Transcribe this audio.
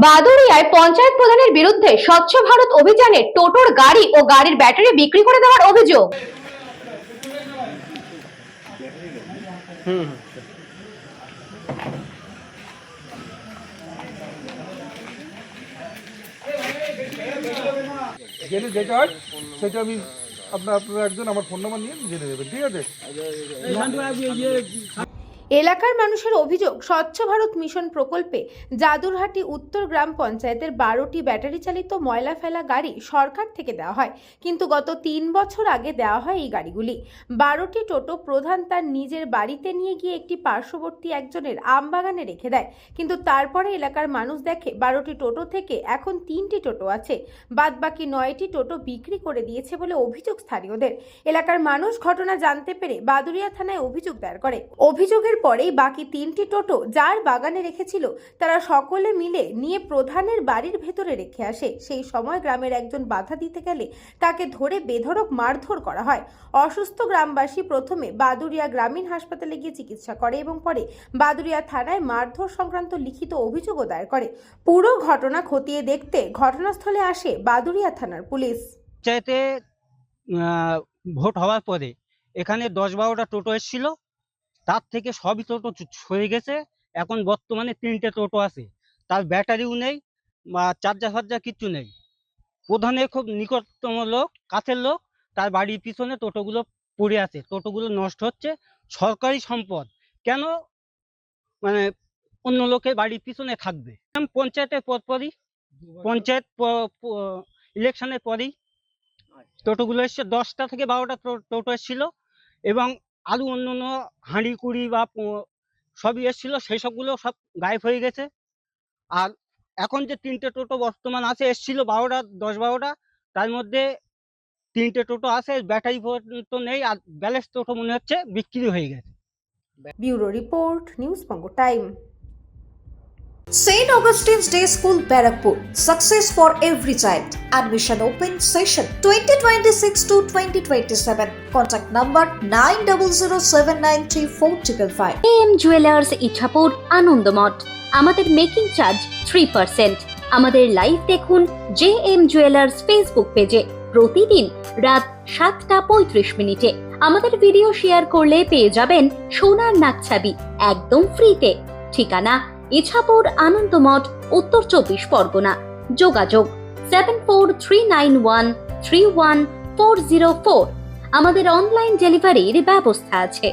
বাদুড়িয়ায় পঞ্চায়েত প্রধানের বিরুদ্ধে স্বচ্ছ ভারত অভিযানে টোটোর গাড়ি ও গাড়ির ব্যাটারি বিক্রি করে দেওয়ার অভিযোগ। জেনে যেটা হয় সেটা আমি আপনারা একজন আমার ফোন নাম্বার নিয়ে জেনে নেবেন, ঠিক আছে? এলাকার মানুষের অভিযোগ, স্বচ্ছ ভারত মিশন প্রকল্পে জাদুরহাটি উত্তর গ্রাম পঞ্চায়েতের 12টি ব্যাটারি চালিত ময়লা ফেলা গাড়ি সরকার থেকে দেওয়া হয়, কিন্তু গত 3 বছর আগে দেওয়া হয় এই গাড়িগুলি। 12টি টোটো প্রধান তার নিজের বাড়িতে নিয়ে গিয়ে একটি পার্শ্ববর্তী একজনের আমবাগানে রেখে দেয়, কিন্তু তারপরে এলাকার মানুষ দেখে 12টি টোটো থেকে এখন 3টি টোটো আছে, বাদবাকি 9টি টোটো বিক্রি করে দিয়েছে বলে অভিযোগ স্থানীয়দের। এলাকার মানুষ ঘটনা জানতে পেরে বাদুড়িয়া থানায় অভিযোগ দায়ের করে। অভিযোগের পরেই বাকি 3টি টোটো যার বাগানে রেখেছিল তারা সকলে মিলে নিয়ে প্রধানের বাড়ির ভেতরে রেখে আসে। সেই সময় গ্রামের একজন বাধা দিতে গেলে তাকে ধরে বেধড়ক মারধর করা হয়। অসুস্থ গ্রামবাসী প্রথমে বাদুড়িয়া গ্রামীণ হাসপাতালে গিয়ে চিকিৎসা করে এবং পরে বাদুড়িয়া থানায় মারধর সংক্রান্ত লিখিত অভিযোগও দায়ের করে। পুরো ঘটনা খতিয়ে দেখতে ঘটনাস্থলে আসে বাদুড়িয়া থানার পুলিশ। পঞ্চায়েতে ভোট হওয়ার পরে এখানে 10-12টা টোটো এসেছিল, তার থেকে সবই টোটো সরে গেছে। এখন বর্তমানে 3টে টোটো আছে, তার ব্যাটারিও নেই বা চার্জার ফার্জার কিচ্ছু নেই। প্রধানের খুব নিকটতম লোক, কাছের লোক, তার বাড়ির পিছনে টোটোগুলো পড়ে আছে, টোটোগুলো নষ্ট হচ্ছে। সরকারি সম্পদ কেন মানে অন্য লোকের বাড়ির পিছনে থাকবে? পঞ্চায়েতের পরপরই, পঞ্চায়েত ইলেকশনের পরেই টোটোগুলো এসছে। 10টা থেকে 12টা টোটো এসেছিল এবং আরো অন্য হাঁড়ি কুড়ি বা সবই এসেছিল, সেই সবগুলো সব গায়েব হয়ে গেছে। আর এখন যে 3টে টোটো বর্তমান আছে, এসেছিল 10-12টা, তার মধ্যে 3টে টোটো আছে, ব্যাটারি পর্যন্ত নেই, আর ব্যালেন্স টোটো মনে হচ্ছে বিক্রি হয়ে গেছে। Bureau report, news Banga time. St. Augustine's Day School, Barakpur. Success for every child. Admission open session 2026 to 2027. Contact number 9007934555. AM Jewelers Ichhapur Anandamath. আমাদের মেকিং চার্জ 3%। আমাদের লাইভ দেখুন JM Jewelers ফেসবুক পেজে প্রতিদিন রাত 7:35 আমাদের ভিডিও শেয়ার করলে পেয়ে যাবেন সোনার নাকছাবি একদম ফ্রিতে। ঠিকানা ইছাপুর আনন্দমঠ, উত্তর 24 পরগনা। যোগাযোগ 7439131404। আমাদের অনলাইন ডেলিভারির ব্যবস্থা আছে।